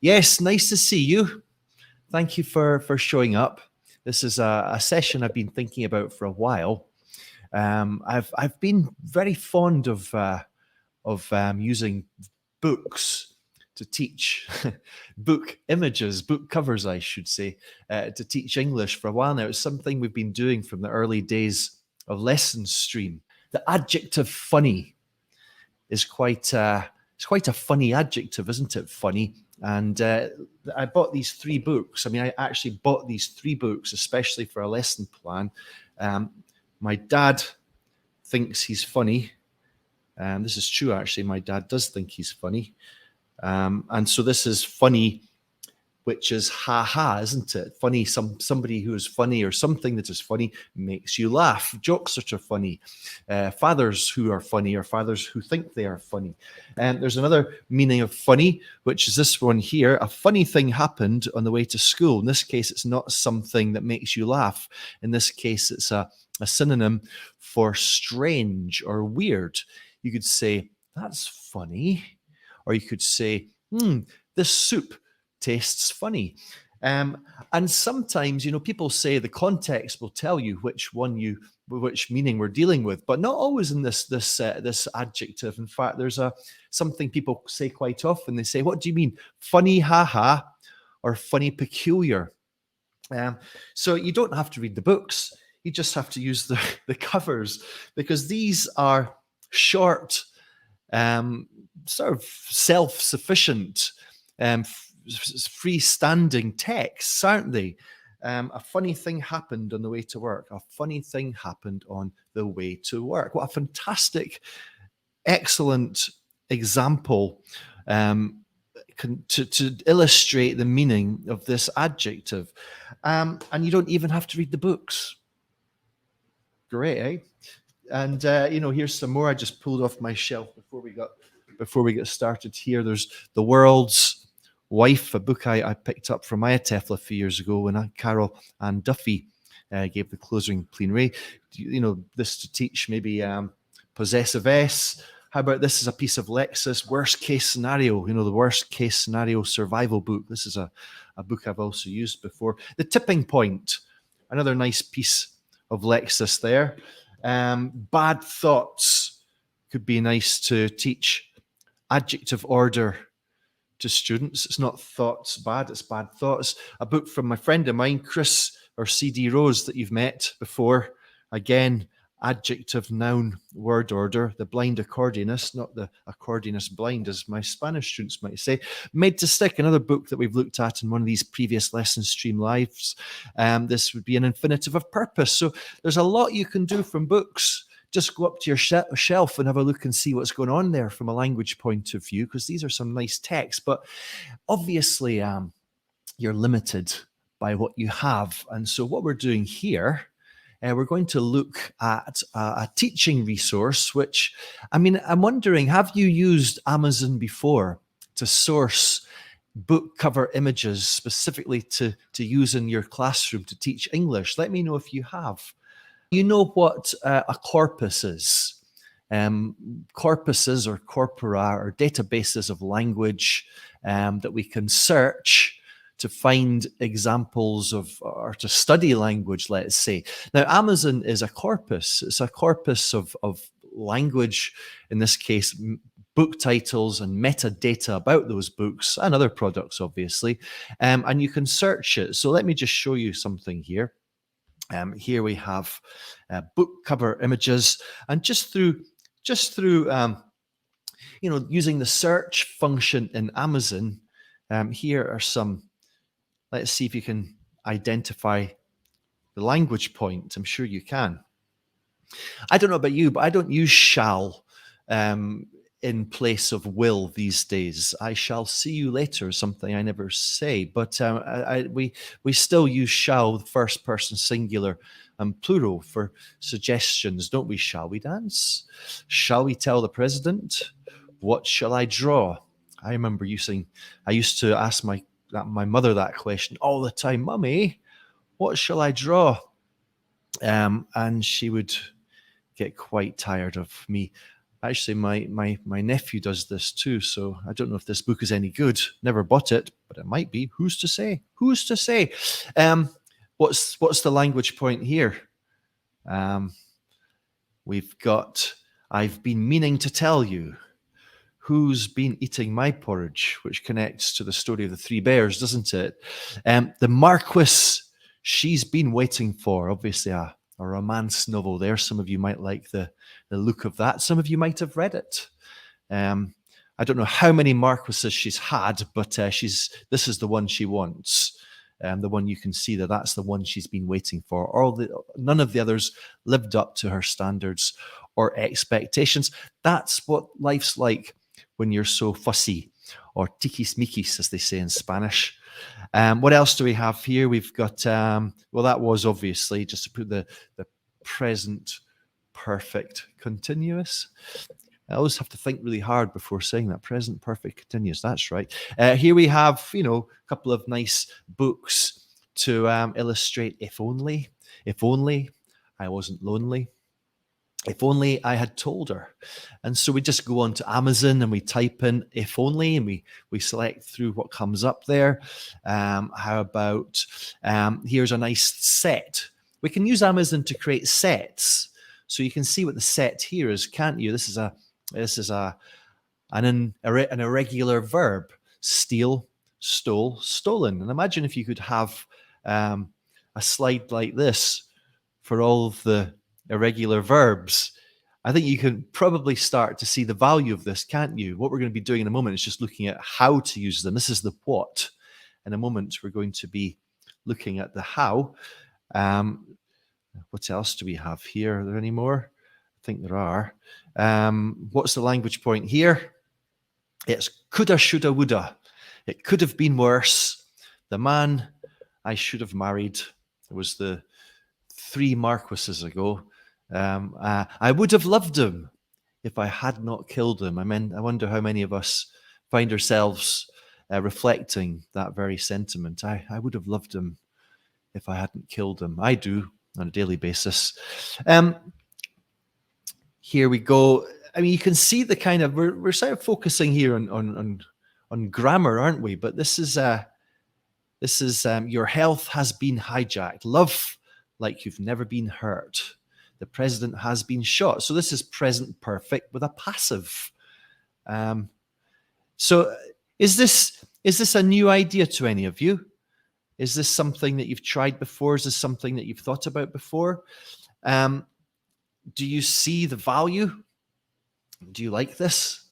Yes, nice to see you. Thank you for showing up. This is a session I've been thinking about for a while. I've been very fond of using books to teach book images, book covers, I should say, to teach English for a while now. It's something we've been doing from the early days of Lesson Stream. The adjective funny is it's quite a funny adjective, isn't it? Funny. And I bought these three books. I mean, I actually bought these three books, especially for a lesson plan. Um, my dad thinks he's funny. This is true, actually. My dad does think he's funny. And so this is funny, which is ha ha, isn't it? Funny, somebody who is funny or something that is funny makes you laugh. Jokes that are funny, fathers who are funny or fathers who think they are funny. And there's another meaning of funny, which is this one here. A funny thing happened on the way to school. In this case, it's not something that makes you laugh. In this case, it's a synonym for strange or weird. You could say, that's funny. Or you could say, this soup tastes funny. And sometimes, people say the context will tell you which meaning we're dealing with, but not always in this adjective. In fact, there's something people say quite often. They say, "What do you mean, funny, haha, or funny, peculiar?" So you don't have to read the books. You just have to use the covers, because these are short, sort of self-sufficient, freestanding texts, aren't they? A funny thing happened on the way to work. A funny thing happened on the way to work. What a fantastic, excellent example to illustrate the meaning of this adjective. And you don't even have to read the books. Great, eh? And here's some more I just pulled off my shelf before we got started here. There's The World's Wife, a book I picked up from IATEFL a few years ago when Carol Ann Duffy gave the closing plenary. This to teach maybe possessive S. How about this is a piece of Lexis, Worst Case Scenario, the Worst Case Scenario survival book. This is a book I've also used before. The Tipping Point, another nice piece of Lexis there. Bad Thoughts could be nice to teach adjective order to students. It's not thoughts bad, it's bad thoughts. A book from my friend of mine, Chris, or C.D. Rose, that you've met before. Again, adjective noun word order. The Blind Accordionist, not the accordionist blind, as my Spanish students might say. Made to Stick, another book that we've looked at in one of these previous Lesson Stream lives. This would be an infinitive of purpose. So there's a lot you can do from books. Just go up to your shelf and have a look and see what's going on there from a language point of view, because these are some nice texts. But obviously, you're limited by what you have. And so what we're doing here, we're going to look at a teaching resource, which, I'm wondering, have you used Amazon before to source book cover images specifically to use in your classroom to teach English? Let me know if you have. You know what a corpus is. Corpuses or corpora are databases of language that we can search to find examples of, or to study language, let's say. Now, Amazon is a corpus. It's a corpus of language, in this case, book titles and metadata about those books and other products, obviously. And you can search it. So let me just show you something here. Here we have book cover images, and just through using the search function in Amazon, here are some. Let's see if you can identify the language point. I'm sure you can. I don't know about you, but I don't use shall in place of will these days. I shall see you later, something I never say, but we still use shall, first person singular and plural, for suggestions, don't we? Shall we dance? Shall we tell the president? What shall I draw? I remember I used to ask my mother that question all the time. Mummy, what shall I draw? And she would get quite tired of me Actually, my nephew does this too, so I don't know if this book is any good. Never bought it, but it might be. Who's to say? Who's to say? Um, what's the language point here? Um, we've got. I've been meaning to tell you. Who's been eating my porridge? Which connects to the story of the three bears, doesn't it? The Marquis. She's been waiting for. Obviously, a romance novel. There, some of you might like the look of that. Some of you might have read it. I don't know how many Marquises she's had, but this is the one she wants. The one you can see that's the one she's been waiting for. None of the others lived up to her standards or expectations. That's what life's like when you're so fussy, or tiquismiquis, as they say in Spanish. What else do we have here? We've got, well, that was obviously just to put the present perfect continuous. I always have to think really hard before saying that. Present perfect continuous. That's right. Here we have, a couple of nice books to illustrate if only I wasn't lonely. If only I had told her. And so we just go on to Amazon and we type in if only, and we select through what comes up there. How about, here's a nice set. We can use Amazon to create sets. So you can see what the set here is, can't you? This is an irregular verb: steal, stole, stolen. And imagine if you could have a slide like this for all of the irregular verbs. I think you can probably start to see the value of this, can't you? What we're going to be doing in a moment is just looking at how to use them. This is the what. In a moment, we're going to be looking at the how. What else do we have here? Are there any more? I think there are. What's the language point here? It's coulda, shoulda, woulda. It could have been worse. The man I should have married was the 3 Marquises ago. I would have loved him if I had not killed him. I wonder how many of us find ourselves reflecting that very sentiment. I would have loved him if I hadn't killed him. I do on a daily basis. Here we go. I mean, you can see the kind of we're sort of focusing here on grammar, aren't we? But this is your health has been hijacked. Love like you've never been hurt. The president has been shot. So this is present perfect with a passive. So is this a new idea to any of you? Is this something that you've tried before? Is this something that you've thought about before? Do you see the value? Do you like this?